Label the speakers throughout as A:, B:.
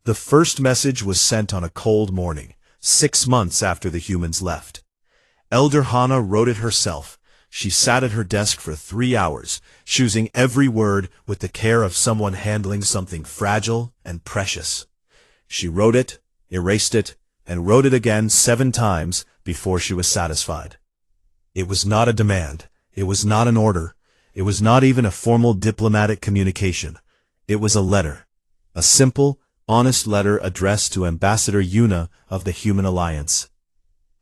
A: The first message was sent on a cold morning, 6 months after the humans left. Elder Hana wrote it herself. She sat at her desk for 3 hours, choosing every word with the care of someone handling something fragile and precious. She wrote it, erased it, and wrote it again 7 times before she was satisfied. It was not a demand. It was not an order. It was not even a formal diplomatic communication. It was a letter. A simple, honest letter addressed to Ambassador Yuna of the Human Alliance.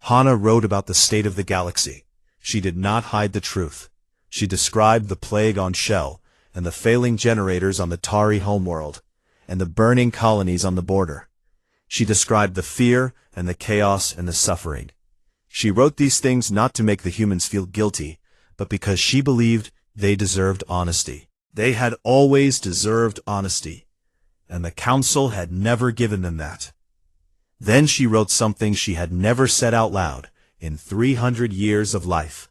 A: Hana wrote about the state of the galaxy. She did not hide the truth. She described the plague on Shell, and the failing generators on the Tari homeworld, and the burning colonies on the border. She described the fear and the chaos and the suffering. She wrote these things not to make the humans feel guilty, but because she believed they deserved honesty. They had always deserved honesty, and the Council had never given them that. Then she wrote something she had never said out loud in 300 years of life.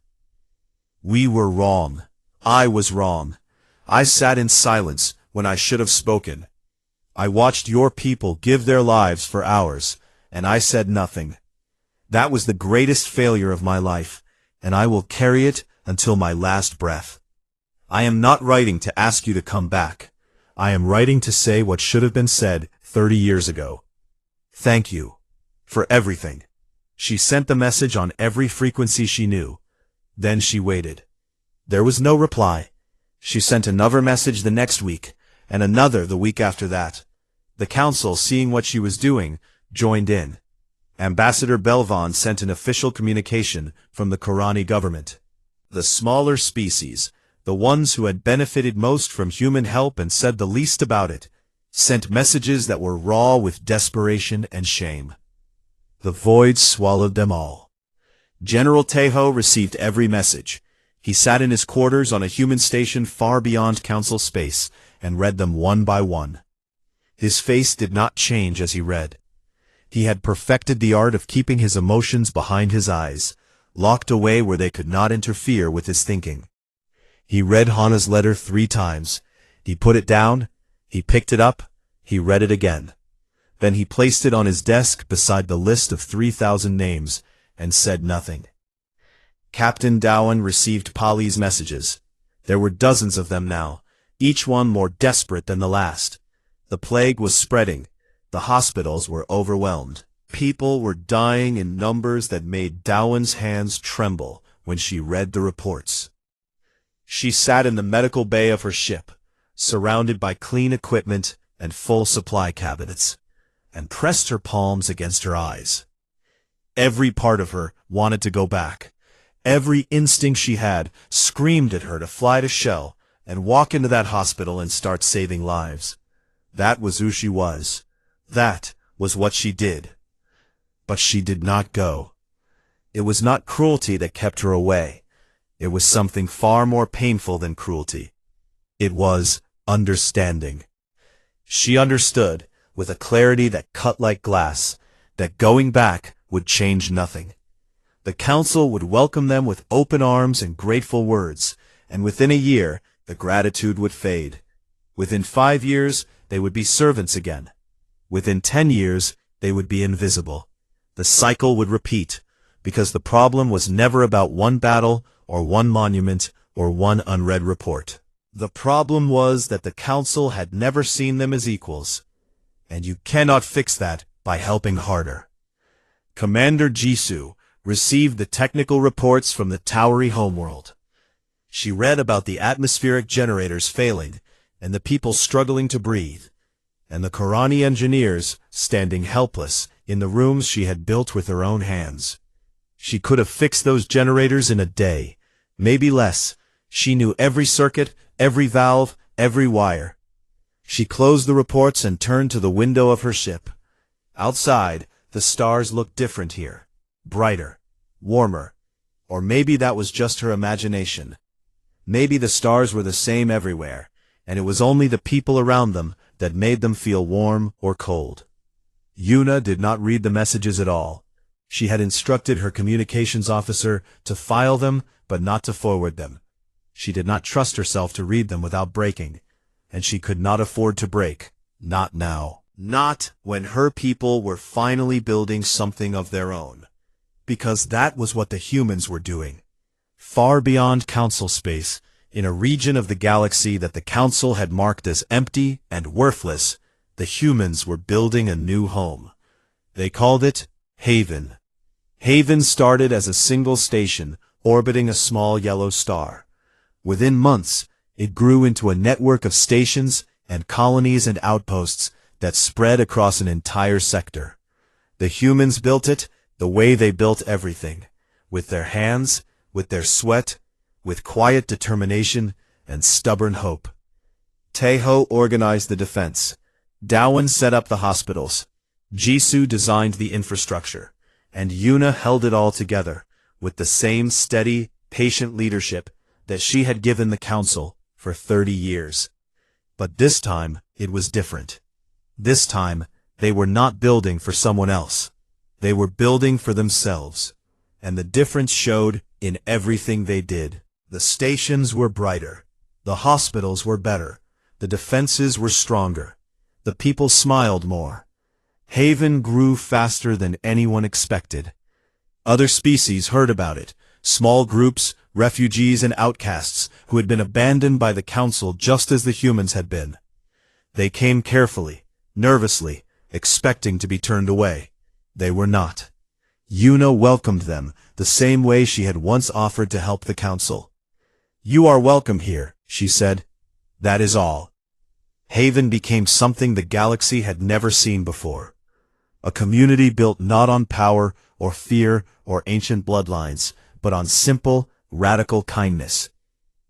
A: We were wrong. I was wrong. I sat in silence when I should have spoken. I watched your people give their lives for ours, and I said nothing. That was the greatest failure of my life, and I will carry it until my last breath. I am not writing to ask you to come back. I am writing to say what should have been said 30 years ago. Thank you for everything. She sent the message on every frequency she knew. Then she waited. There was no reply. She sent another message the next week, and another the week after that. The Council, seeing what she was doing, joined in. Ambassador Belvon sent an official communication from the Korani government. The smaller species, the ones who had benefited most from human help and said the least about it, sent messages that were raw with desperation and shame. The void swallowed them all. General Tejo received every message. He sat in his quarters on a human station far beyond Council space and read them one by one. His face did not change as he read. He had perfected the art of keeping his emotions behind his eyes, locked away where they could not interfere with his thinking. He read Hana's letter 3 times. He put it down, he picked it up, he read it again. Then he placed it on his desk beside the list of 3,000 names, and said nothing. Captain Dowan received Polly's messages. There were dozens of them now, each one more desperate than the last. The plague was spreading. The hospitals were overwhelmed. People were dying in numbers that made Dowan's hands tremble when she read the reports. She sat in the medical bay of her ship, surrounded by clean equipment and full supply cabinets, and pressed her palms against her eyes. Every part of her wanted to go back. Every instinct she had screamed at her to fly to Shell and walk into that hospital and start saving lives. That was who she was. That was what she did. But she did not go. It was not cruelty that kept her away. It was something far more painful than cruelty. It was understanding. She understood, with a clarity that cut like glass, that going back would change nothing. The Council would welcome them with open arms and grateful words, and within a year, the gratitude would fade. Within 5 years, they would be servants again. Within 10 years, they would be invisible. The cycle would repeat, because the problem was never about one battle, or one monument, or one unread report. The problem was that the Council had never seen them as equals. And you cannot fix that by helping harder. Commander Jisoo received the technical reports from the Towery homeworld. She read about the atmospheric generators failing, and the people struggling to breathe, and the Korani engineers standing helpless in the rooms she had built with her own hands. She could have fixed those generators in a day, maybe less. She knew every circuit, every valve, every wire. She closed the reports and turned to the window of her ship. Outside, the stars looked different here. Brighter, warmer. Or maybe that was just her imagination. Maybe the stars were the same everywhere, and it was only the people around them that made them feel warm or cold. Yuna did not read the messages at all. She had instructed her communications officer to file them, but not to forward them. She did not trust herself to read them without breaking, and she could not afford to break, not now. Not when her people were finally building something of their own. Because that was what the humans were doing. Far beyond Council space, in a region of the galaxy that the Council had marked as empty and worthless, the humans were building a new home. They called it Haven. Haven started as a single station, orbiting a small yellow star. Within months, it grew into a network of stations and colonies and outposts that spread across an entire sector. The humans built it the way they built everything, with their hands, with their sweat, with quiet determination and stubborn hope. Teho organized the defense. Dawan set up the hospitals. Jisoo designed the infrastructure, and Yuna held it all together, with the same steady, patient leadership that she had given the Council for 30 years. But this time, it was different. This time, they were not building for someone else. They were building for themselves. And the difference showed in everything they did. The stations were brighter. The hospitals were better. The defenses were stronger. The people smiled more. Haven grew faster than anyone expected. Other species heard about it. Small groups, refugees and outcasts who had been abandoned by the Council just as the humans had been. They came carefully, nervously, expecting to be turned away. They were not. Yuna welcomed them the same way she had once offered to help the Council. "You are welcome here," she said. "That is all." Haven became something the galaxy had never seen before. A community built not on power or fear or ancient bloodlines, but on simple, radical kindness.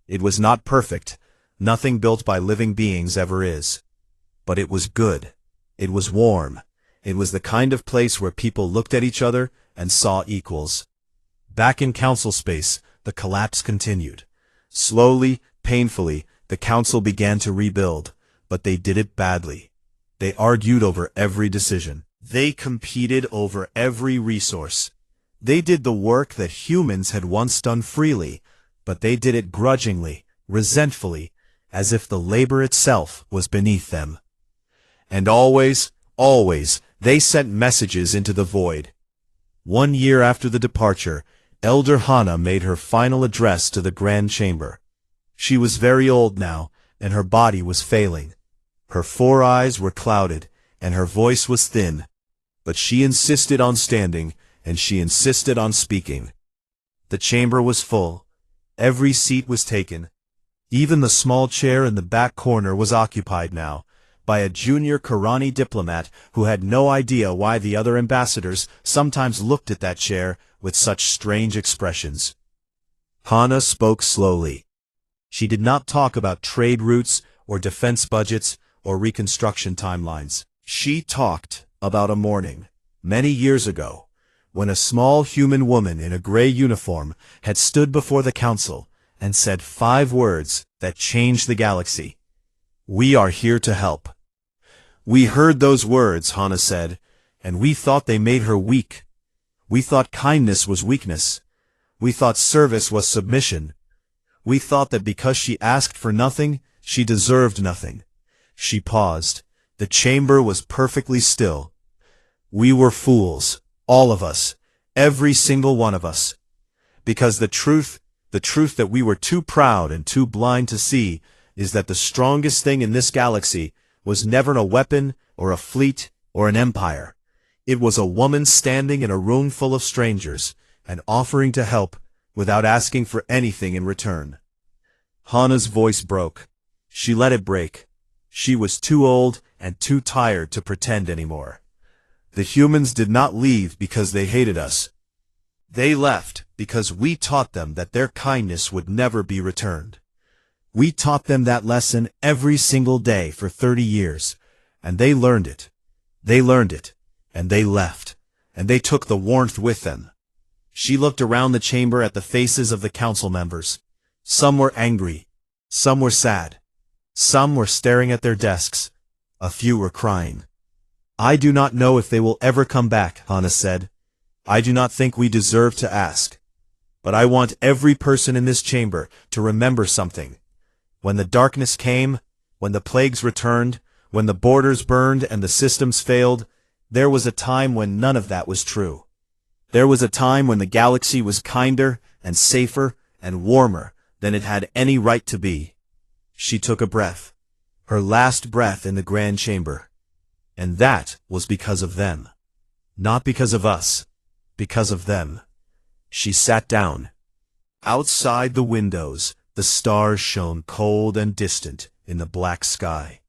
A: It was not perfect. Nothing built by living beings ever is. But it was good. It was warm. It was the kind of place where people looked at each other and saw equals. Back in Council space, the collapse continued. Slowly, painfully, the Council began to rebuild, but they did it badly. They argued over every decision. They competed over every resource. They did the work that humans had once done freely, but they did it grudgingly, resentfully, as if the labor itself was beneath them. And always, they sent messages into the void. 1 year after the departure, Elder Hana made her final address to the Grand Chamber. She was very old now, and her body was failing. Her 4 eyes were clouded, and her voice was thin. But she insisted on standing, and she insisted on speaking. The chamber was full. Every seat was taken. Even the small chair in the back corner was occupied now, by a junior Karani diplomat who had no idea why the other ambassadors sometimes looked at that chair with such strange expressions. Hana spoke slowly. She did not talk about trade routes or defense budgets or reconstruction timelines. She talked about a morning, many years ago, when a small human woman in a gray uniform had stood before the Council and said 5 words that changed the galaxy. "We are here to help." We heard those words, Hana said, and we thought they made her weak. We thought kindness was weakness. We thought service was submission. We thought that because she asked for nothing, she deserved nothing. She paused. The chamber was perfectly still. We were fools, all of us, every single one of us. Because the truth that we were too proud and too blind to see, is that the strongest thing in this galaxy was never a weapon or a fleet or an empire. It was a woman standing in a room full of strangers and offering to help without asking for anything in return. Hana's voice broke. She let it break. She was too old and too tired to pretend anymore. The humans did not leave because they hated us. They left because we taught them that their kindness would never be returned. We taught them that lesson every single day for 30 years, and they learned it. They learned it, and they left, and they took the warmth with them. She looked around the chamber at the faces of the Council members. Some were angry. Some were sad. Some were staring at their desks. A few were crying. "I do not know if they will ever come back," Hana said. "I do not think we deserve to ask. But I want every person in this chamber to remember something. When the darkness came, when the plagues returned, when the borders burned and the systems failed, there was a time when none of that was true. There was a time when the galaxy was kinder and safer and warmer than it had any right to be. She took a breath, her last breath in the grand chamber. And that was because of them. Not because of us, because of them. She sat down. Outside the windows, the stars shone cold and distant in the black sky.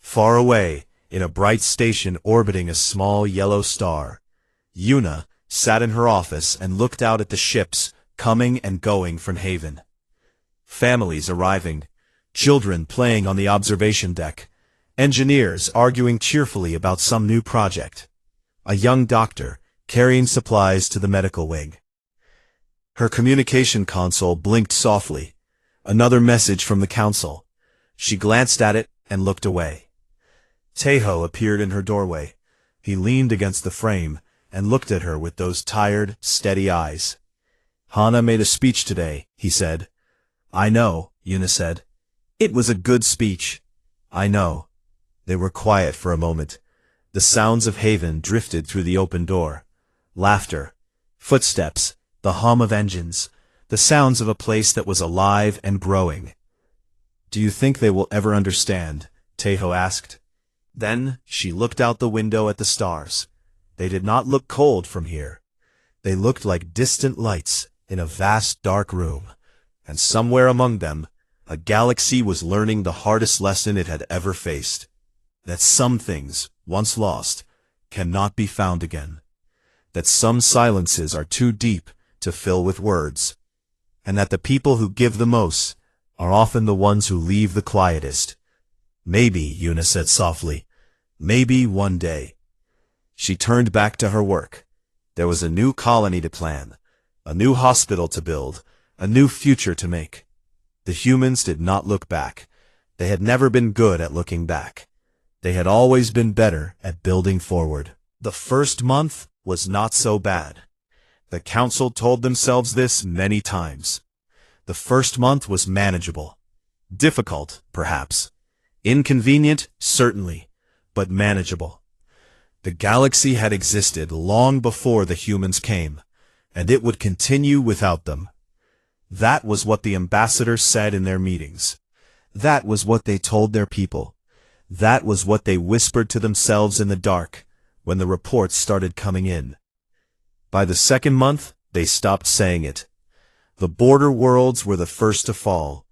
A: Far away, in a bright station orbiting a small yellow star, Yuna sat in her office and looked out at the ships coming and going from Haven. Families arriving, children playing on the observation deck, engineers arguing cheerfully about some new project, a young doctor carrying supplies to the medical wing. Her communication console blinked softly. Another message from the council. She glanced at it and looked away. Tejo appeared in her doorway. He leaned against the frame and looked at her with those tired, steady eyes. "Hana made a speech today," he said. "I know," Yuna said. "It was a good speech." "I know." They were quiet for a moment. The sounds of Haven drifted through the open door. Laughter, footsteps, the hum of engines, the sounds of a place that was alive and growing. "Do you think they will ever understand?" Tejo asked. Then she looked out the window at the stars. They did not look cold from here. They looked like distant lights in a vast dark room, and somewhere among them, a galaxy was learning the hardest lesson it had ever faced. That some things, once lost, cannot be found again. That some silences are too deep to fill with words. And that the people who give the most are often the ones who leave the quietest. "Maybe," Yuna said softly. "Maybe one day." She turned back to her work. There was a new colony to plan, a new hospital to build, a new future to make. The humans did not look back. They had never been good at looking back. They had always been better at building forward. The first month was not so bad. The council told themselves this many times. The first month was manageable. Difficult, perhaps. Inconvenient, certainly, but manageable. The galaxy had existed long before the humans came, and it would continue without them. That was what the ambassadors said in their meetings. That was what they told their people. That was what they whispered to themselves in the dark, when the reports started coming in. By the second month, they stopped saying it. The border worlds were the first to fall.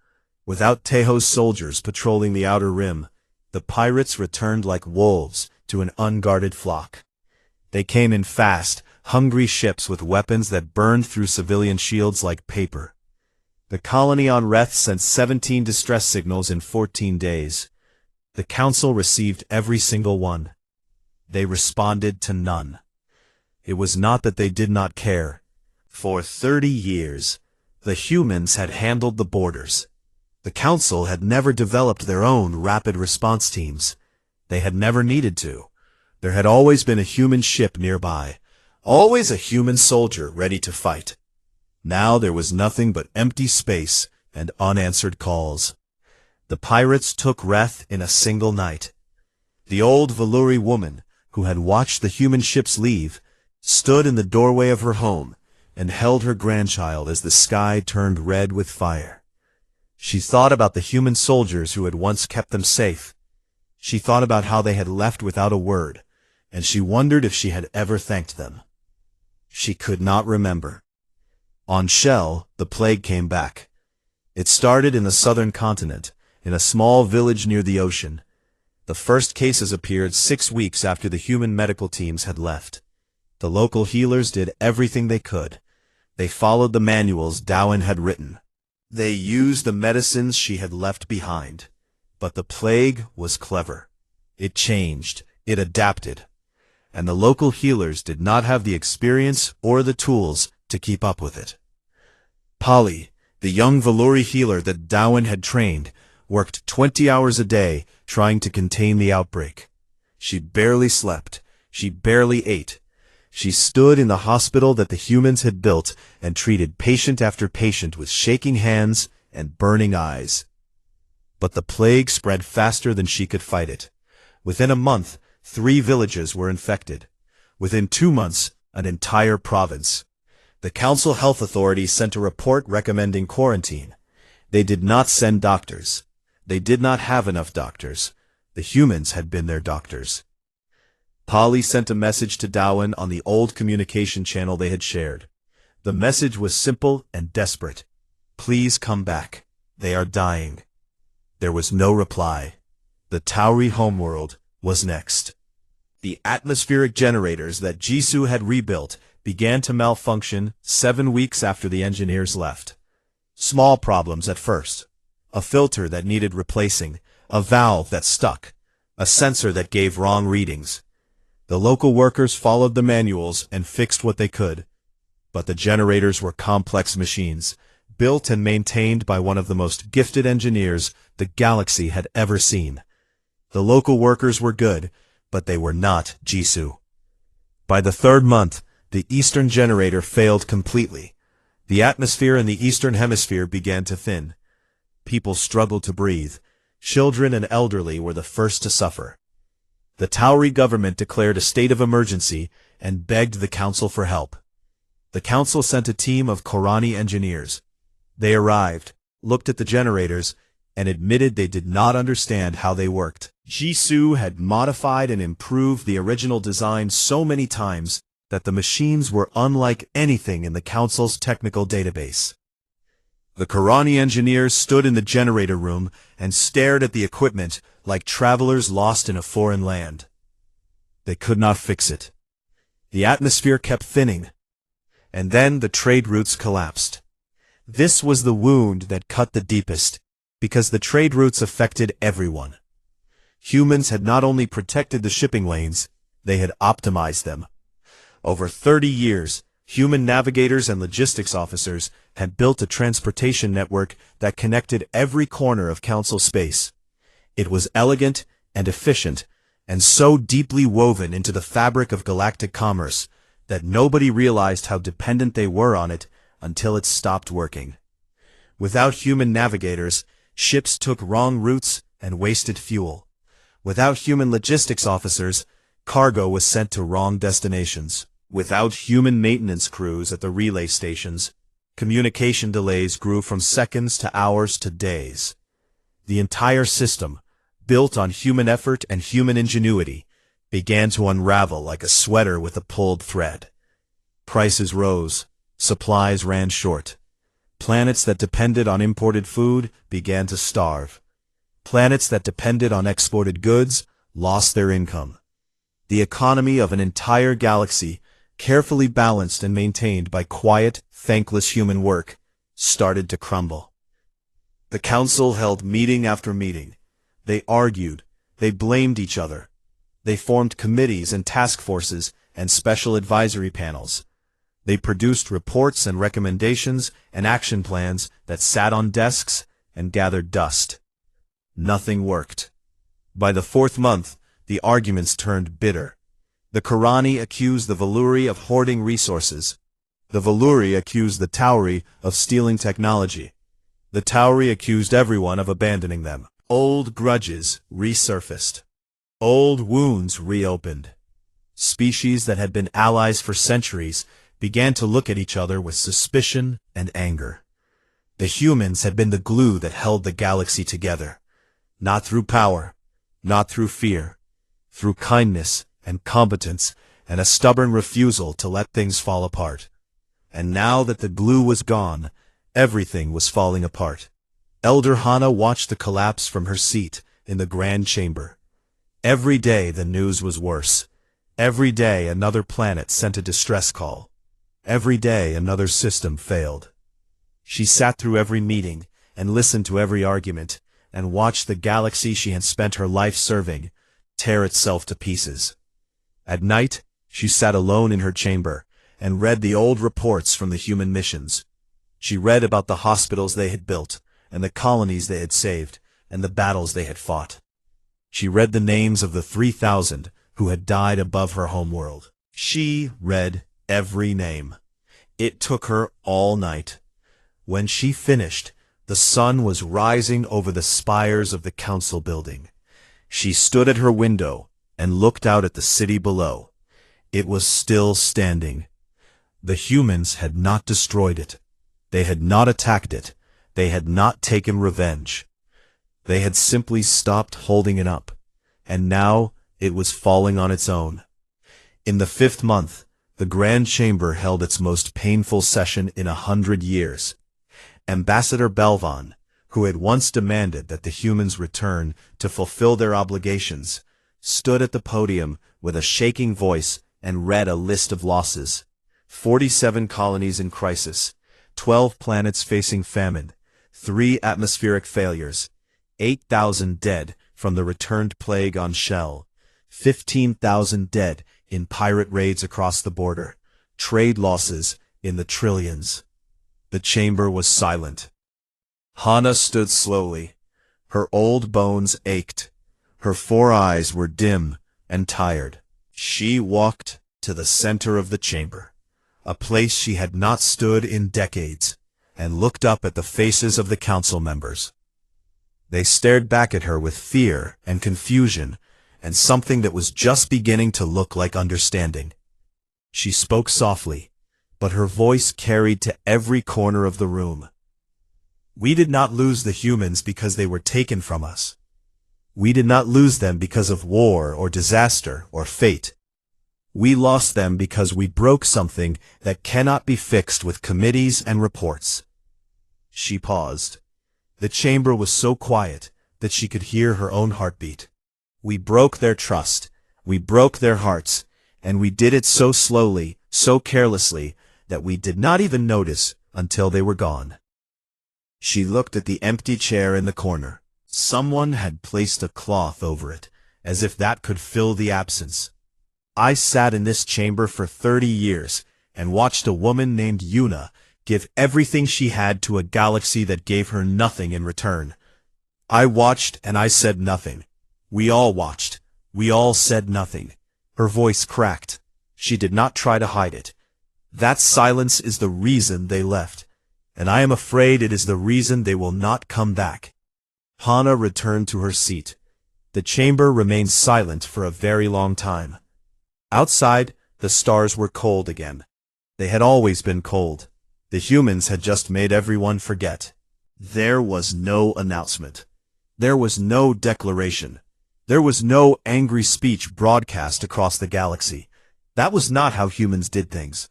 A: Without Tejo's soldiers patrolling the outer rim, the pirates returned like wolves to an unguarded flock. They came in fast, hungry ships with weapons that burned through civilian shields like paper. The colony on Reth sent 17 distress signals in 14 days. The council received every single one. They responded to none. It was not that they did not care. For 30 years, the humans had handled the borders. The council had never developed their own rapid response teams. They had never needed to. There had always been a human ship nearby, always a human soldier ready to fight. Now there was nothing but empty space and unanswered calls. The pirates took Reth in a single night. The old Valuri woman, who had watched the human ships leave, stood in the doorway of her home and held her grandchild as the sky turned red with fire. She thought about the human soldiers who had once kept them safe. She thought about how they had left without a word, and she wondered if she had ever thanked them. She could not remember. On Shell, the plague came back. It started in the southern continent, in a small village near the ocean. The first cases appeared 6 weeks after the human medical teams had left. The local healers did everything they could. They followed the manuals Dowan had written. They used the medicines she had left behind. But the plague was clever. It changed, it adapted. And the local healers did not have the experience or the tools to keep up with it. Polly, the young Valuri healer that Dowan had trained, worked 20 hours a day trying to contain the outbreak. She barely slept. She barely ate. She stood in the hospital that the humans had built and treated patient after patient with shaking hands and burning eyes. But the plague spread faster than she could fight it. Within a month, 3 villages were infected. Within 2 months, an entire province. The Council Health Authority sent a report recommending quarantine. They did not send doctors. They did not have enough doctors. The humans had been their doctors. Polly sent a message to Darwin on the old communication channel they had shared. The message was simple and desperate. Please come back. They are dying. There was no reply. The Tauri homeworld was next. The atmospheric generators that Jisoo had rebuilt began to malfunction 7 weeks after the engineers left. Small problems at first. A filter that needed replacing, a valve that stuck, a sensor that gave wrong readings. The local workers followed the manuals and fixed what they could. But the generators were complex machines, built and maintained by one of the most gifted engineers the galaxy had ever seen. The local workers were good, but they were not Jisoo. By the 3rd month, the eastern generator failed completely. The atmosphere in the eastern hemisphere began to thin. People struggled to breathe. Children and elderly were the first to suffer. The Tauri government declared a state of emergency and begged the council for help. The council sent a team of Korani engineers. They arrived, looked at the generators, and admitted they did not understand how they worked. Jisoo had modified and improved the original design so many times that the machines were unlike anything in the council's technical database. The Korani engineers stood in the generator room and stared at the equipment like travelers lost in a foreign land. They could not fix it. The atmosphere kept thinning. And then the trade routes collapsed. This was the wound that cut the deepest, because the trade routes affected everyone. Humans had not only protected the shipping lanes, they had optimized them. Over 30 years, human navigators and logistics officers had built a transportation network that connected every corner of Council space. It was elegant and efficient, and so deeply woven into the fabric of galactic commerce that nobody realized how dependent they were on it until it stopped working. Without human navigators, ships took wrong routes and wasted fuel. Without human logistics officers, cargo was sent to wrong destinations. Without human maintenance crews at the relay stations, communication delays grew from seconds to hours to days. The entire system, built on human effort and human ingenuity, began to unravel like a sweater with a pulled thread. Prices rose, supplies ran short. Planets that depended on imported food began to starve. Planets that depended on exported goods lost their income. The economy of an entire galaxy, carefully balanced and maintained by quiet, thankless human work, started to crumble. The council held meeting after meeting. They argued. They blamed each other. They formed committees and task forces and special advisory panels. They produced reports and recommendations and action plans that sat on desks and gathered dust. Nothing worked. By the 4th month, the arguments turned bitter. The Korani accused the Valuri of hoarding resources. The Valuri accused the Tauri of stealing technology. The Tauri accused everyone of abandoning them. Old grudges resurfaced. Old wounds reopened. Species that had been allies for centuries began to look at each other with suspicion and anger. The humans had been the glue that held the galaxy together. Not through power, not through fear, through kindness and competence and a stubborn refusal to let things fall apart. And now that the glue was gone, everything was falling apart. Elder Hana watched the collapse from her seat in the Grand Chamber. Every day the news was worse. Every day another planet sent a distress call. Every day another system failed. She sat through every meeting and listened to every argument and watched the galaxy she had spent her life serving tear itself to pieces. At night, she sat alone in her chamber and read the old reports from the human missions. She read about the hospitals they had built and the colonies they had saved and the battles they had fought. She read the names of the 3,000 who had died above her homeworld. She read every name. It took her all night. When she finished, the sun was rising over the spires of the council building. She stood at her window and looked out at the city below. It was still standing. The humans had not destroyed it. They had not attacked it. They had not taken revenge. They had simply stopped holding it up, and now it was falling on its own. In the 5th month, the Grand Chamber held its most painful session in 100 years. Ambassador Belvan, who had once demanded that the humans return to fulfill their obligations, stood at the podium with a shaking voice and read a list of losses. 47 colonies in crisis, 12 planets facing famine, 3 atmospheric failures, 8,000 dead from the returned plague on Shell, 15,000 dead in pirate raids across the border, trade losses in the trillions. The chamber was silent. Hana stood slowly. Her old bones ached. Her 4 eyes were dim and tired. She walked to the center of the chamber, a place she had not stood in decades, and looked up at the faces of the council members. They stared back at her with fear and confusion and something that was just beginning to look like understanding. She spoke softly, but her voice carried to every corner of the room. We did not lose the humans because they were taken from us. We did not lose them because of war or disaster or fate. We lost them because we broke something that cannot be fixed with committees and reports. She paused. The chamber was so quiet that she could hear her own heartbeat. We broke their trust. We broke their hearts. And we did it so slowly, so carelessly, that we did not even notice until they were gone. She looked at the empty chair in the corner. Someone had placed a cloth over it, as if that could fill the absence. I sat in this chamber for 30 years and watched a woman named Yuna give everything she had to a galaxy that gave her nothing in return. I watched and I said nothing. We all watched. We all said nothing. Her voice cracked. She did not try to hide it. That silence is the reason they left, and I am afraid it is the reason they will not come back. Hana returned to her seat. The chamber remained silent for a very long time. Outside, the stars were cold again. They had always been cold. The humans had just made everyone forget. There was no announcement. There was no declaration. There was no angry speech broadcast across the galaxy. That was not how humans did things.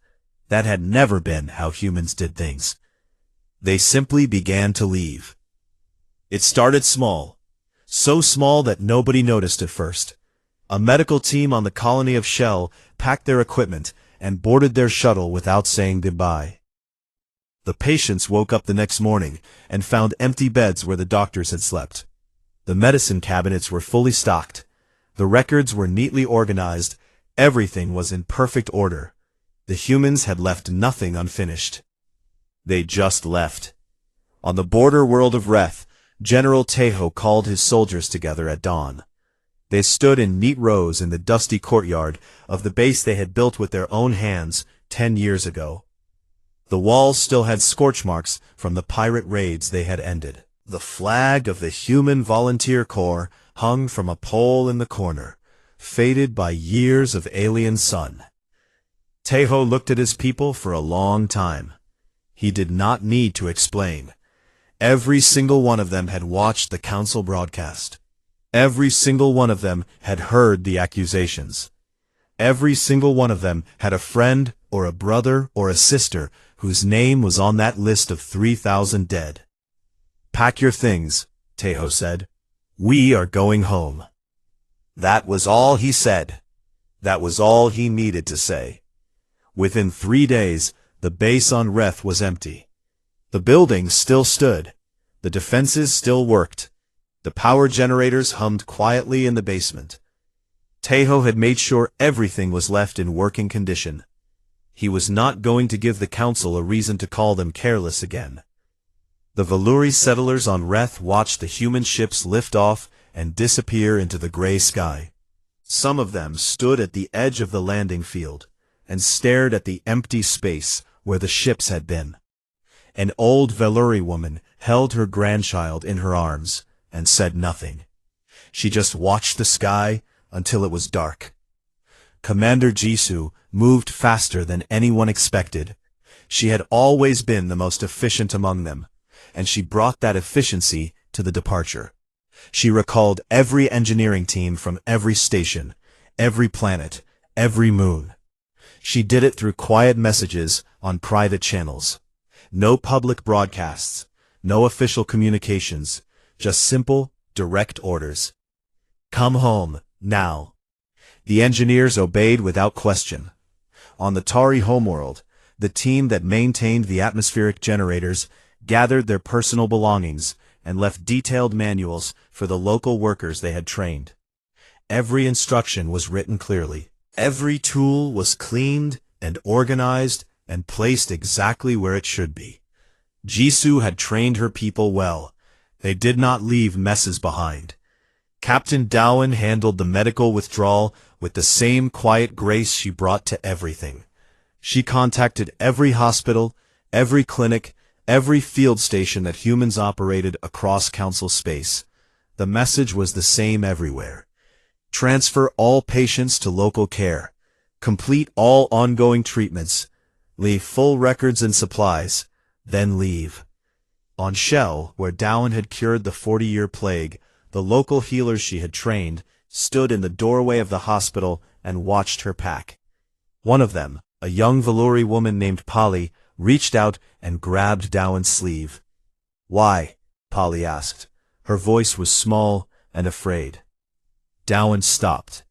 A: That had never been how humans did things. They simply began to leave. It started small. So small that nobody noticed at first. A medical team on the colony of Shell packed their equipment and boarded their shuttle without saying goodbye. The patients woke up the next morning and found empty beds where the doctors had slept. The medicine cabinets were fully stocked. The records were neatly organized. Everything was in perfect order. The humans had left nothing unfinished. They just left. On the border world of Reth, General Tejo called his soldiers together at dawn. They stood in neat rows in the dusty courtyard of the base they had built with their own hands 10 years ago. The walls still had scorch marks from the pirate raids they had ended. The flag of the Human Volunteer Corps hung from a pole in the corner, faded by years of alien sun. Tejo looked at his people for a long time. He did not need to explain. Every single one of them had watched the council broadcast. Every single one of them had heard the accusations. Every single one of them had a friend or a brother or a sister whose name was on that list of 3,000 dead. "Pack your things," Tejo said. "We are going home." That was all he said. That was all he needed to say. Within 3 days, the base on Reth was empty. The buildings still stood. The defenses still worked. The power generators hummed quietly in the basement. Tejo had made sure everything was left in working condition. He was not going to give the council a reason to call them careless again. The Valuri settlers on Reth watched the human ships lift off and disappear into the gray sky. Some of them stood at the edge of the landing field and stared at the empty space where the ships had been. An old Valuri woman held her grandchild in her arms and said nothing. She just watched the sky until it was dark. Commander Jisoo moved faster than anyone expected. She had always been the most efficient among them, and she brought that efficiency to the departure. She recalled every engineering team from every station, every planet, every moon. She did it through quiet messages on private channels. No public broadcasts, no official communications, just simple, direct orders. Come home, now. The engineers obeyed without question. On the Tari homeworld, the team that maintained the atmospheric generators gathered their personal belongings and left detailed manuals for the local workers they had trained. Every instruction was written clearly. Every tool was cleaned and organized and placed exactly where it should be. Jisoo had trained her people well. They did not leave messes behind. Captain Dowan handled the medical withdrawal with the same quiet grace she brought to everything. She contacted every hospital, every clinic, every field station that humans operated across Council space. The message was the same everywhere. Transfer all patients to local care. Complete all ongoing treatments. Leave full records and supplies. Then leave. On Shell, where Dowan had cured the 40-year plague, the local healers she had trained stood in the doorway of the hospital and watched her pack. One of them, a young Valori woman named Polly, reached out and grabbed Dowan's sleeve. "Why?" Polly asked. Her voice was small and afraid. Dowan stopped.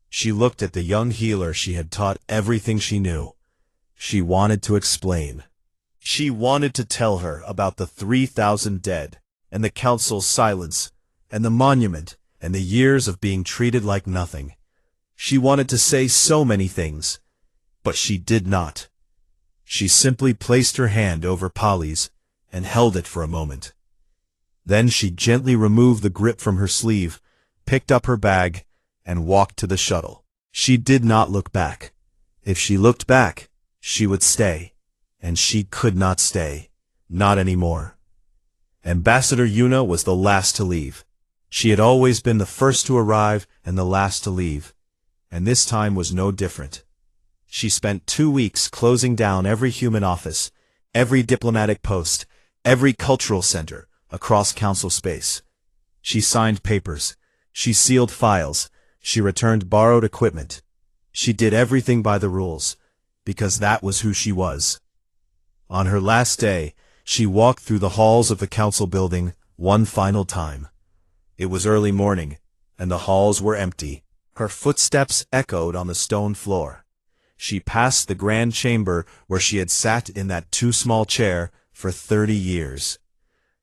A: She looked at the young healer she had taught everything she knew. She wanted to explain. She wanted to tell her about the 3,000 dead, and the Council's silence, and the monument, and the years of being treated like nothing. She wanted to say so many things, but she did not. She simply placed her hand over Polly's and held it for a moment. Then she gently removed the grip from her sleeve, picked up her bag, and walked to the shuttle. She did not look back. If she looked back, she would stay. And she could not stay. Not anymore. Ambassador Yuna was the last to leave. She had always been the first to arrive and the last to leave. And this time was no different. She spent 2 weeks closing down every human office, every diplomatic post, every cultural center across Council space. She signed papers. She sealed files. She returned borrowed equipment. She did everything by the rules, because that was who she was. On her last day, she walked through the halls of the Council building one final time. It was early morning, and the halls were empty. Her footsteps echoed on the stone floor. She passed the grand chamber where she had sat in that too-small chair for 30 years.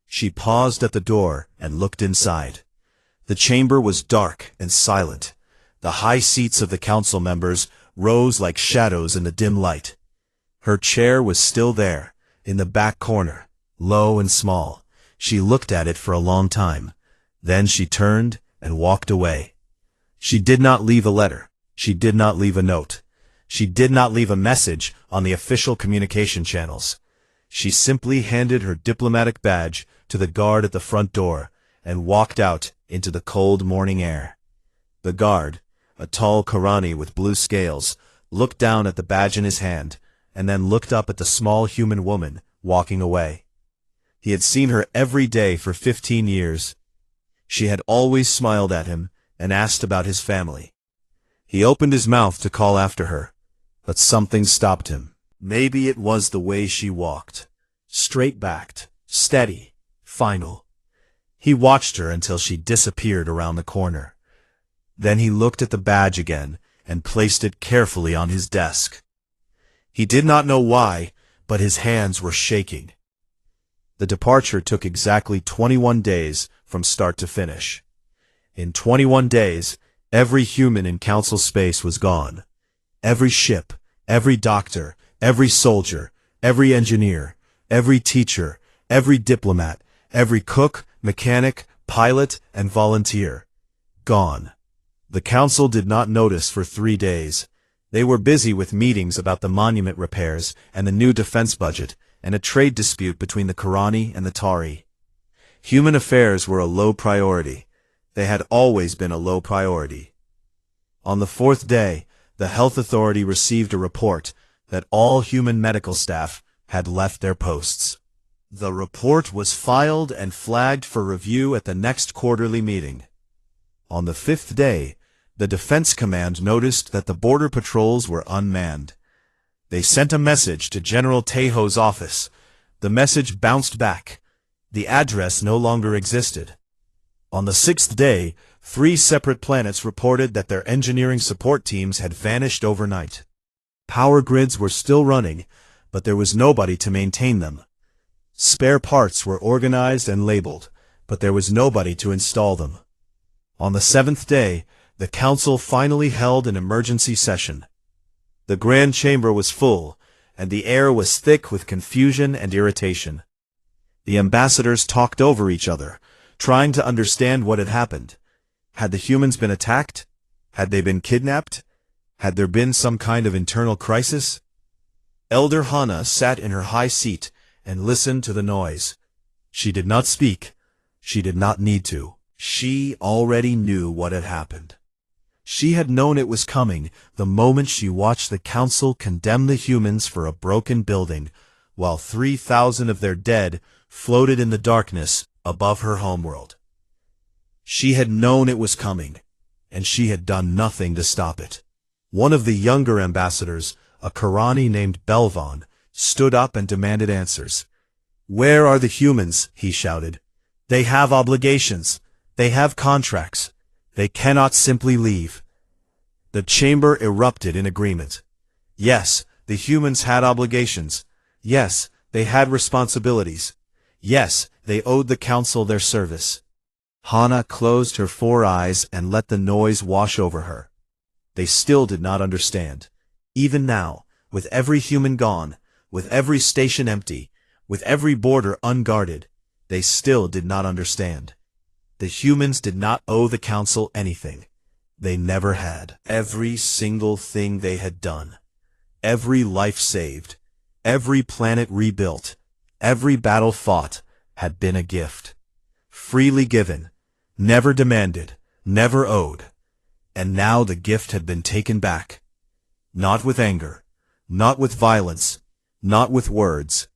A: She paused at the door and looked inside. The chamber was dark and silent. The high seats of the Council members rose like shadows in the dim light. Her chair was still there, in the back corner, low and small. She looked at it for a long time. Then she turned and walked away. She did not leave a letter. She did not leave a note. She did not leave a message on the official communication channels. She simply handed her diplomatic badge to the guard at the front door and walked out into the cold morning air. The guard, a tall Karani with blue scales, looked down at the badge in his hand and then looked up at the small human woman walking away. He had seen her every day for 15 years. She had always smiled at him and asked about his family. He opened his mouth to call after her, but something stopped him. Maybe it was the way she walked. Straight-backed, steady, final. He watched her until she disappeared around the corner. Then he looked at the badge again and placed it carefully on his desk. He did not know why, but his hands were shaking. The departure took exactly 21 days from start to finish. In 21 days, every human in Council space was gone. Every ship, every doctor, every soldier, every engineer, every teacher, every diplomat, every cook, mechanic, pilot, and volunteer. Gone. The Council did not notice for 3 days. They were busy with meetings about the monument repairs and the new defense budget and a trade dispute between the Karani and the Tari. Human affairs were a low priority. They had always been a low priority. On the fourth day, the health authority received a report that all human medical staff had left their posts. The report was filed and flagged for review at the next quarterly meeting. On the fifth day, the Defense Command noticed that the border patrols were unmanned. They sent a message to General Teiho's office. The message bounced back. The address no longer existed. On the sixth day, 3 separate planets reported that their engineering support teams had vanished overnight. Power grids were still running, but there was nobody to maintain them. Spare parts were organized and labeled, but there was nobody to install them. On the seventh day, the Council finally held an emergency session. The Grand Chamber was full, and the air was thick with confusion and irritation. The ambassadors talked over each other, trying to understand what had happened. Had the humans been attacked? Had they been kidnapped? Had there been some kind of internal crisis? Elder Hana sat in her high seat and listened to the noise. She did not speak. She did not need to. She already knew what had happened. She had known it was coming the moment she watched the Council condemn the humans for a broken building, while 3,000 of their dead floated in the darkness above her homeworld. She had known it was coming, and she had done nothing to stop it. One of the younger ambassadors, a Karani named Belvon, stood up and demanded answers. "Where are the humans?" he shouted. "They have obligations. They have contracts. They cannot simply leave." The chamber erupted in agreement. Yes, the humans had obligations. Yes, they had responsibilities. Yes, they owed the Council their service. Hana closed her 4 eyes and let the noise wash over her. They still did not understand. Even now, with every human gone, with every station empty, with every border unguarded, they still did not understand. The humans did not owe the Council anything. They never had. Every single thing they had done, every life saved, every planet rebuilt, every battle fought, had been a gift. Freely given, never demanded, never owed. And now the gift had been taken back. Not with anger, not with violence, not with words,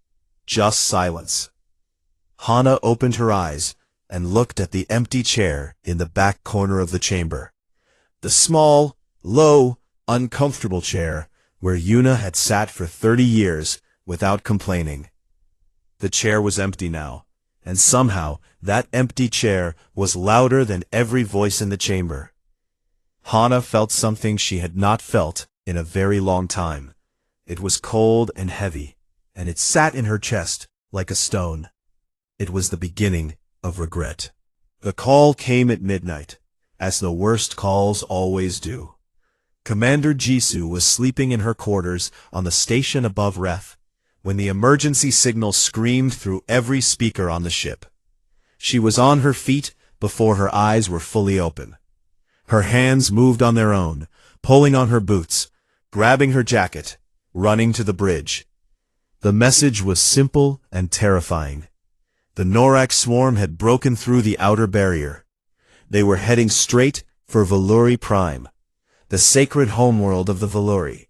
A: just silence. Hana opened her eyes and looked at the empty chair in the back corner of the chamber. The small, low, uncomfortable chair where Yuna had sat for 30 years without complaining. The chair was empty now, and somehow that empty chair was louder than every voice in the chamber. Hana felt something she had not felt in a very long time. It was cold and heavy, and it sat in her chest like a stone. It was the beginning of regret. The call came at midnight, as the worst calls always do. Commander Jisoo was sleeping in her quarters on the station above Ref, when the emergency signal screamed through every speaker on the ship. She was on her feet before her eyes were fully open. Her hands moved on their own, pulling on her boots, grabbing her jacket, running to the bridge. The message was simple and terrifying. The Norak swarm had broken through the outer barrier. They were heading straight for Valuri Prime, the sacred homeworld of the Valuri,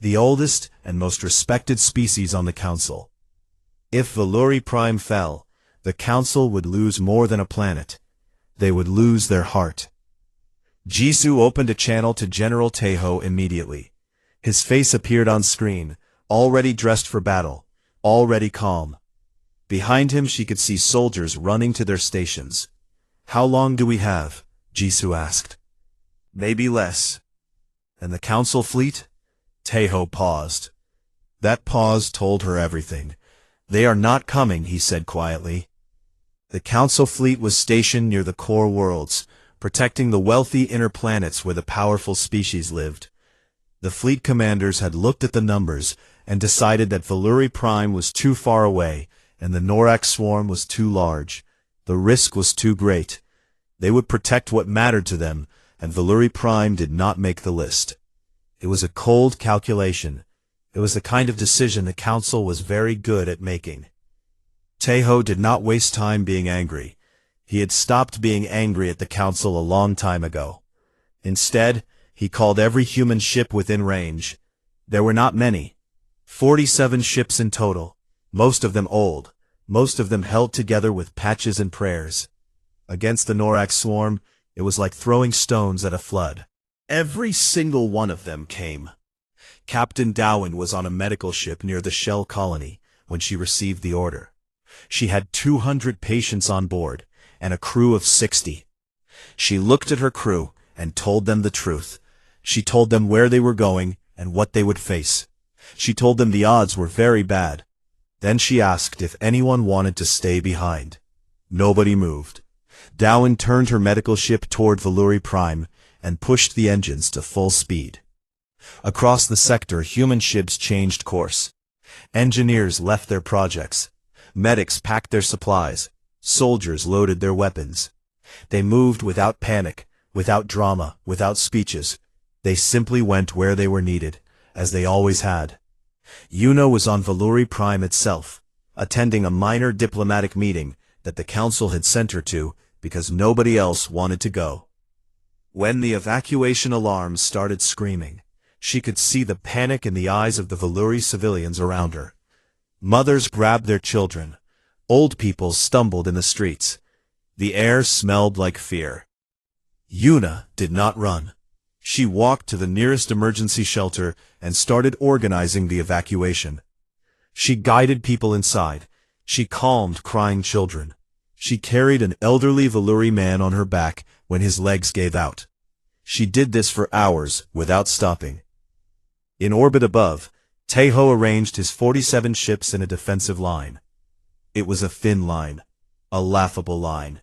A: the oldest and most respected species on the Council. If Valuri Prime fell, the Council would lose more than a planet. They would lose their heart. Jisoo opened a channel to General Teiho immediately. His face appeared on screen, already dressed for battle, already calm. Behind him she could see soldiers running to their stations. "How long do we have?" Jisoo asked. "Maybe less." "And the Council fleet?" Teiho paused. That pause told her everything. "They are not coming," he said quietly. The Council fleet was stationed near the core worlds, protecting the wealthy inner planets where the powerful species lived. The fleet commanders had looked at the numbers and decided that Valuri Prime was too far away and the Norak swarm was too large. The risk was too great. They would protect what mattered to them, and Valuri Prime did not make the list. It was a cold calculation. It was the kind of decision the Council was very good at making. Teiho did not waste time being angry. He had stopped being angry at the council a long time ago. Instead, he called every human ship within range. There were not many. 47 ships in total, most of them old, most of them held together with patches and prayers. Against the Norak swarm, it was like throwing stones at a flood. Every single one of them came. Captain Darwin was on a medical ship near the Shell colony when she received the order. She had 200 patients on board and a crew of 60. She looked at her crew and told them the truth. She told them where they were going and what they would face. She told them the odds were very bad. Then she asked if anyone wanted to stay behind. Nobody moved. Darwin turned her medical ship toward Valuri Prime and pushed the engines to full speed. Across the sector, human ships changed course. Engineers left their projects. Medics packed their supplies. Soldiers loaded their weapons. They moved without panic, without drama, without speeches. They simply went where they were needed, as they always had. Yuna was on Valuri Prime itself, attending a minor diplomatic meeting that the council had sent her to because nobody else wanted to go. When the evacuation alarms started screaming, she could see the panic in the eyes of the Valuri civilians around her. Mothers grabbed their children. Old people stumbled in the streets. The air smelled like fear. Yuna did not run. She walked to the nearest emergency shelter and started organizing the evacuation. She guided people inside. She calmed crying children. She carried an elderly Valuri man on her back when his legs gave out. She did this for hours without stopping. In orbit above, Tejo arranged his 47 ships in a defensive line. It was a thin line, a laughable line.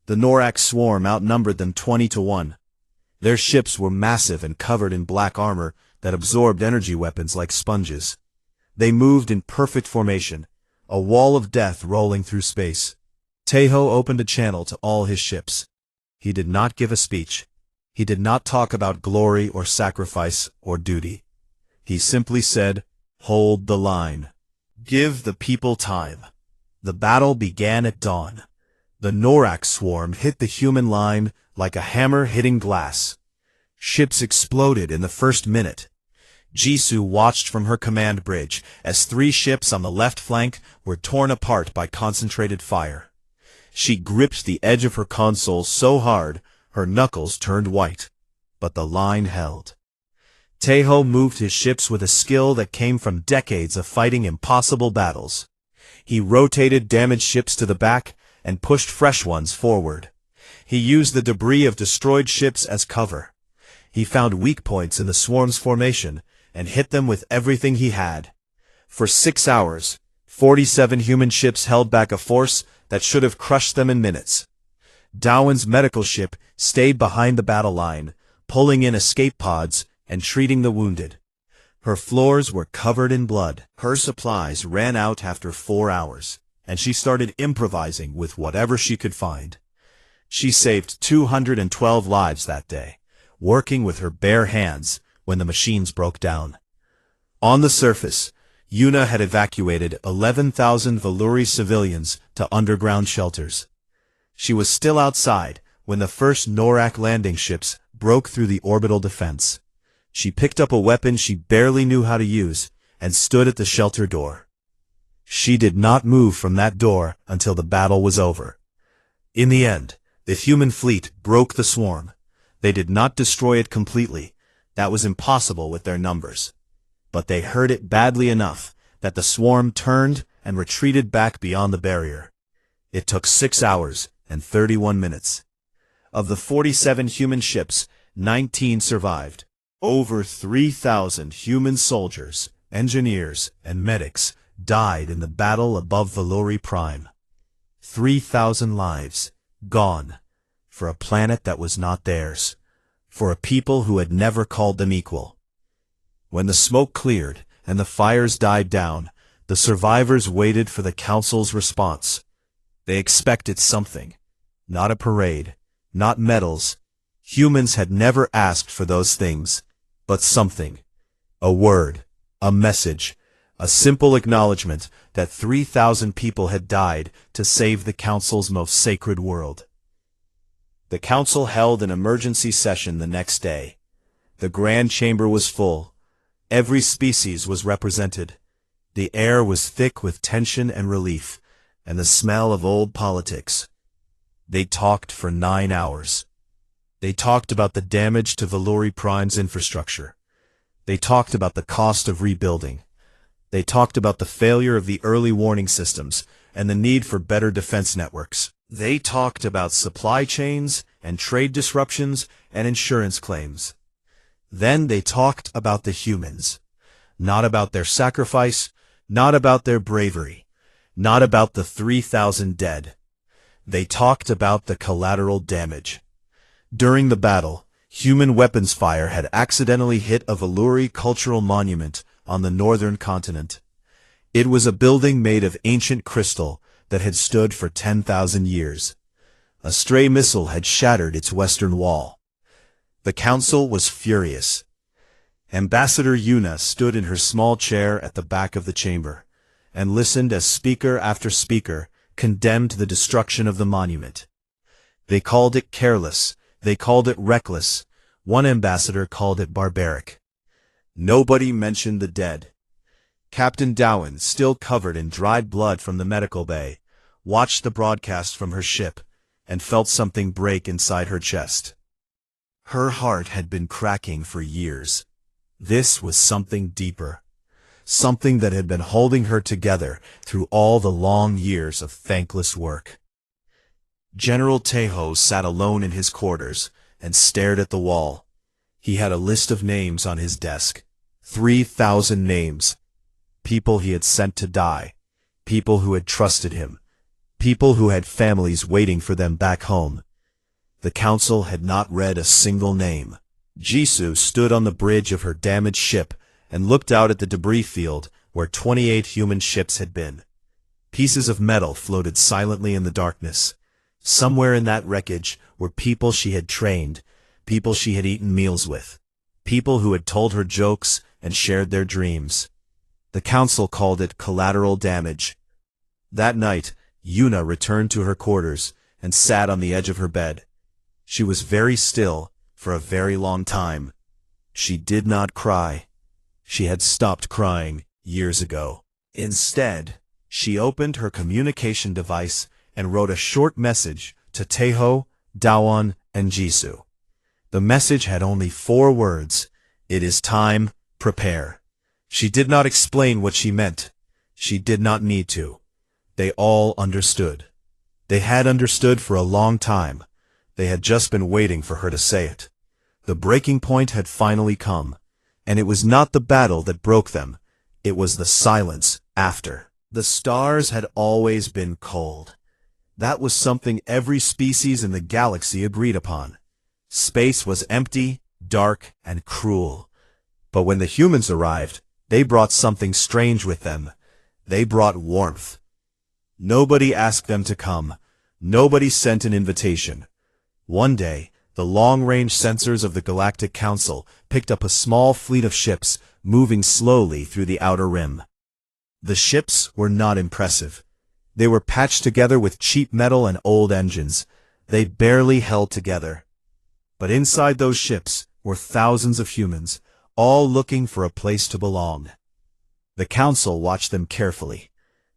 A: The Norak swarm outnumbered them 20-1. Their ships were massive and covered in black armor that absorbed energy weapons like sponges. They moved in perfect formation, a wall of death rolling through space. Tejo opened a channel to all his ships. He did not give a speech. He did not talk about glory or sacrifice or duty. He simply said, "Hold the line. Give the people time." The battle began at dawn. The Norak swarm hit the human line like a hammer hitting glass. Ships exploded in the first minute. Jisoo watched from her command bridge as 3 ships on the left flank were torn apart by concentrated fire. She gripped the edge of her console so hard her knuckles turned white. But the line held. Tejo moved his ships with a skill that came from decades of fighting impossible battles. He rotated damaged ships to the back and pushed fresh ones forward. He used the debris of destroyed ships as cover. He found weak points in the swarm's formation and hit them with everything he had. For 6 hours, 47 human ships held back a force that should have crushed them in minutes. Darwin's medical ship stayed behind the battle line, pulling in escape pods and treating the wounded. Her floors were covered in blood. Her supplies ran out after 4 hours, and she started improvising with whatever she could find. She saved 212 lives that day, working with her bare hands when the machines broke down. On the surface, Yuna had evacuated 11,000 Valuri civilians to underground shelters. She was still outside when the first Norak landing ships broke through the orbital defense. She picked up a weapon she barely knew how to use and stood at the shelter door. She did not move from that door until the battle was over. In the end, the human fleet broke the swarm. They did not destroy it completely. That was impossible with their numbers. But they hurt it badly enough that the swarm turned and retreated back beyond the barrier. It took 6 hours and 31 minutes. Of the 47 human ships, 19 survived. Over 3,000 human soldiers, engineers, and medics died in the battle above Valuri Prime. 3,000 lives gone for a planet that was not theirs, for a people who had never called them equal. When the smoke cleared and the fires died down, the survivors waited for the council's response. They expected something. Not a parade, not medals. Humans had never asked for those things, but something. A word, a message, a simple acknowledgement that 3,000 people had died to save the council's most sacred world. The council held an emergency session the next day. The grand chamber was full. Every species was represented. The air was thick with tension and relief, and the smell of old politics. They talked for 9 hours. They talked about the damage to Valori Prime's infrastructure. They talked about the cost of rebuilding. They talked about the failure of the early warning systems and the need for better defense networks. They talked about supply chains and trade disruptions and insurance claims. Then they talked about the humans. Not about their sacrifice, not about their bravery, not about the 3,000 dead. They talked about the collateral damage. During the battle, human weapons fire had accidentally hit a Valori cultural monument on the northern continent. It was a building made of ancient crystal that had stood for 10,000 years. A stray missile had shattered its western wall. The council was furious. Ambassador Yuna stood in her small chair at the back of the chamber, and listened as speaker after speaker condemned the destruction of the monument. They called it careless, they called it reckless, one ambassador called it barbaric. Nobody mentioned the dead. Captain Dowan, still covered in dried blood from the medical bay, watched the broadcast from her ship, and felt something break inside her chest. Her heart had been cracking for years. This was something deeper. Something that had been holding her together through all the long years of thankless work. General Tejo sat alone in his quarters and stared at the wall. He had a list of names on his desk. 3,000 names. People he had sent to die. People who had trusted him. People who had families waiting for them back home. The council had not read a single name. Jisoo stood on the bridge of her damaged ship and looked out at the debris field where 28 human ships had been. Pieces of metal floated silently in the darkness. Somewhere in that wreckage were people she had trained, people she had eaten meals with, people who had told her jokes and shared their dreams. The council called it collateral damage. That night, Yuna returned to her quarters and sat on the edge of her bed. She was very still for a very long time. She did not cry. She had stopped crying years ago. Instead, she opened her communication device and wrote a short message to Tejo, Dawan, and Jisoo. The message had only 4 words. It is time, prepare. She did not explain what she meant. She did not need to. They all understood. They had understood for a long time. They had just been waiting for her to say it. The breaking point had finally come, and it was not the battle that broke them. It was the silence after. The stars had always been cold. That was something every species in the galaxy agreed upon. Space was empty, dark, and cruel. But when the humans arrived, they brought something strange with them. They brought warmth. Nobody asked them to come. Nobody sent an invitation. One day, the long-range sensors of the Galactic Council picked up a small fleet of ships moving slowly through the outer rim. The ships were not impressive. They were patched together with cheap metal and old engines. They barely held together. But inside those ships were thousands of humans, all looking for a place to belong. The Council watched them carefully.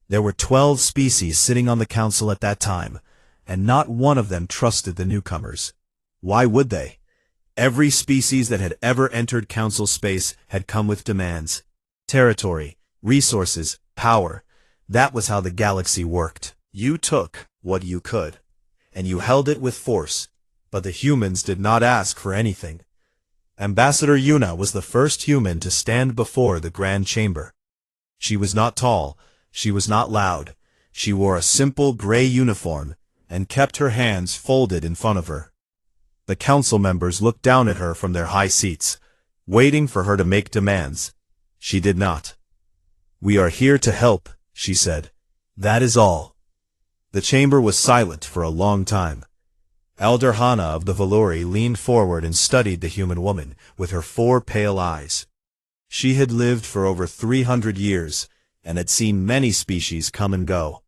A: There were 12 species sitting on the Council at that time, and not one of them trusted the newcomers. Why would they? Every species that had ever entered Council space had come with demands. Territory, resources, power. That was how the galaxy worked. You took what you could, and you held it with force, but the humans did not ask for anything. Ambassador Yuna was the first human to stand before the Grand Chamber. She was not tall, she was not loud. She wore a simple gray uniform and kept her hands folded in front of her. The council members looked down at her from their high seats, waiting for her to make demands. She did not. "We are here to help," she said. "That is all." The chamber was silent for a long time. Elder Hana of the Valori leaned forward and studied the human woman with her 4 pale eyes. She had lived for over 300 years and had seen many species come and go.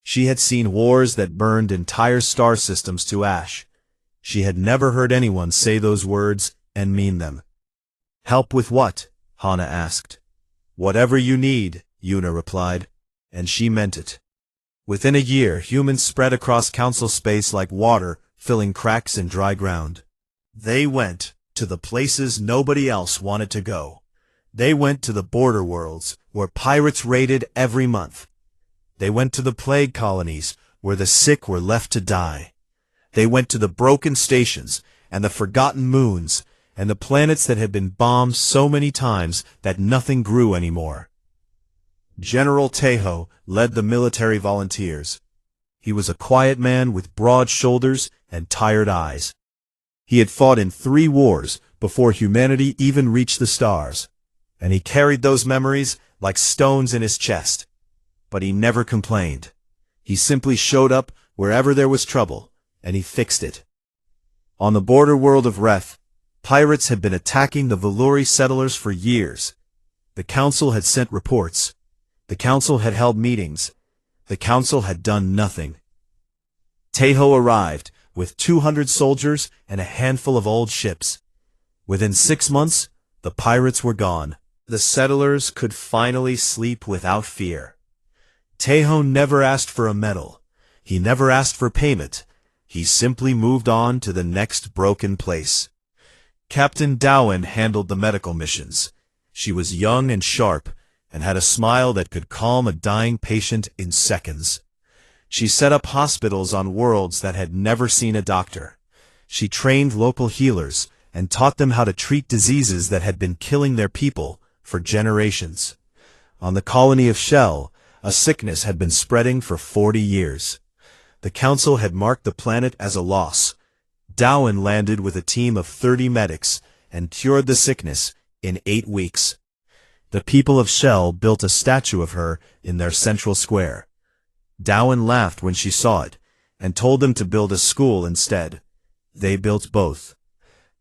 A: She had seen wars that burned entire star systems to ash. She had never heard anyone say those words and mean them. "Help with what?" Hana asked. "Whatever you need," Yuna replied, and she meant it. Within a year, humans spread across council space like water, filling cracks in dry ground. They went to the places nobody else wanted to go. They went to the border worlds, where pirates raided every month. They went to the plague colonies, where the sick were left to die. They went to the broken stations, and the forgotten moons, and the planets that had been bombed so many times that nothing grew anymore. General Tejo led the military volunteers. He was a quiet man with broad shoulders and tired eyes. He had fought in 3 wars before humanity even reached the stars, and he carried those memories like stones in his chest. But he never complained. He simply showed up wherever there was trouble, and he fixed it. On the border world of Reth, pirates had been attacking the Valuri settlers for years. The council had sent reports. The council had held meetings. The council had done nothing. Tejo arrived with 200 soldiers and a handful of old ships. Within 6 months, the pirates were gone. The settlers could finally sleep without fear. Tejo never asked for a medal. He never asked for payment. He simply moved on to the next broken place. Captain Dowen handled the medical missions. She was young and sharp, and had a smile that could calm a dying patient in seconds. She set up hospitals on worlds that had never seen a doctor. She trained local healers and taught them how to treat diseases that had been killing their people for generations. On the colony of Shell, a sickness had been spreading for 40 years. The council had marked the planet as a loss. Dowen landed with a team of 30 medics and cured the sickness in 8 weeks. The people of Shell built a statue of her in their central square. Dowen laughed when she saw it, and told them to build a school instead. They built both.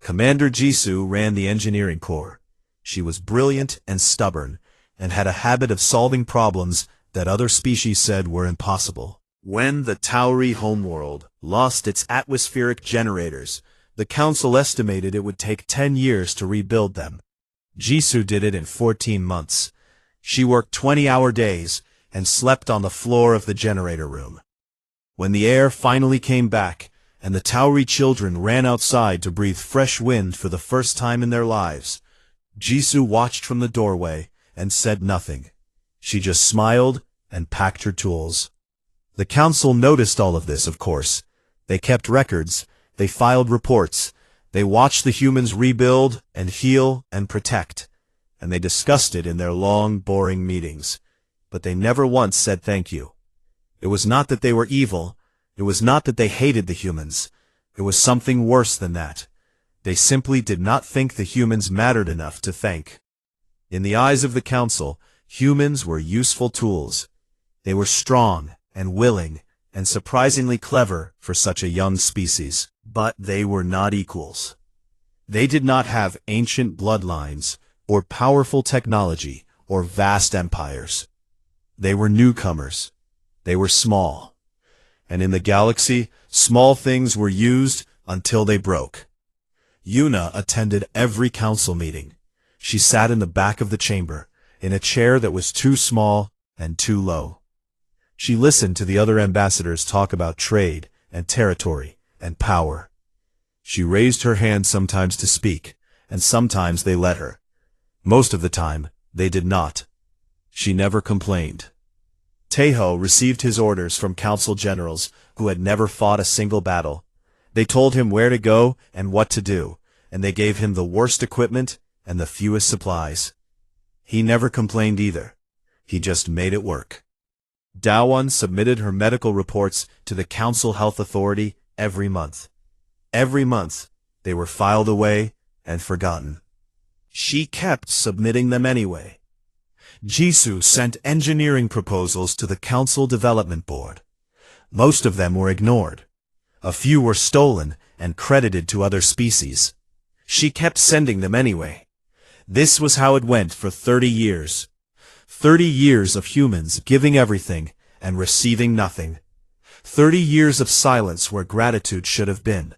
A: Commander Jisoo ran the engineering corps. She was brilliant and stubborn, and had a habit of solving problems that other species said were impossible. When the Tauri homeworld lost its atmospheric generators, the council estimated it would take 10 years to rebuild them. Jisoo did it in 14 months. She worked 20-hour days and slept on the floor of the generator room. When the air finally came back, and the Tauri children ran outside to breathe fresh wind for the first time in their lives, Jisoo watched from the doorway and said nothing. She just smiled and packed her tools. The council noticed all of this, of course. They kept records, they filed reports, they watched the humans rebuild and heal and protect, and they discussed it in their long, boring meetings. But they never once said thank you. It was not that they were evil. It was not that they hated the humans. It was something worse than that. They simply did not think the humans mattered enough to thank. In the eyes of the council, humans were useful tools. They were strong and willing and surprisingly clever for such a young species. But they were not equals. They did not have ancient bloodlines, or powerful technology, or vast empires. They were newcomers. They were small. And in the galaxy, small things were used until they broke. Yuna attended every council meeting. She sat in the back of the chamber, in a chair that was too small and too low. She listened to the other ambassadors talk about trade and territory and power. She raised her hand sometimes to speak, and sometimes they let her. Most of the time, they did not. She never complained. Tejo received his orders from council generals who had never fought a single battle. They told him where to go and what to do, and they gave him the worst equipment and the fewest supplies. He never complained either. He just made it work. Dawan submitted her medical reports to the Council Health Authority every month. Every month, they were filed away and forgotten. She kept submitting them anyway. Jisoo sent engineering proposals to the Council Development Board. Most of them were ignored. A few were stolen and credited to other species. She kept sending them anyway. This was how it went for 30 years. 30 years of humans giving everything and receiving nothing. 30 years of silence where gratitude should have been.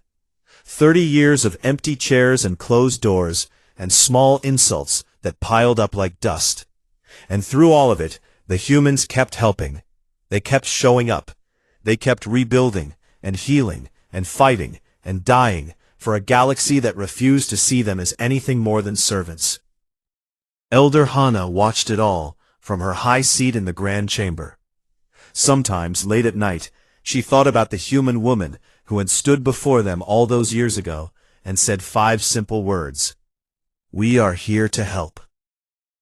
A: 30 years of empty chairs and closed doors, and small insults that piled up like dust. And through all of it, the humans kept helping. They kept showing up. They kept rebuilding, and healing, and fighting, and dying, for a galaxy that refused to see them as anything more than servants. Elder Hana watched it all, from her high seat in the grand chamber. Sometimes, late at night, she thought about the human woman who had stood before them all those years ago and said 5 simple words. "We are here to help."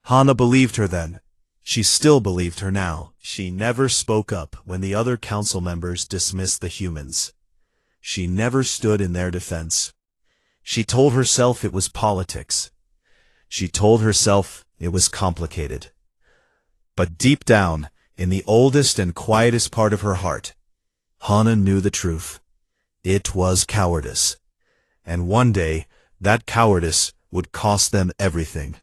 A: Hana believed her then. She still believed her now. She never spoke up when the other council members dismissed the humans. She never stood in their defense. She told herself it was politics. She told herself it was complicated. But deep down, in the oldest and quietest part of her heart, Hana knew the truth. It was cowardice. And one day, that cowardice would cost them everything.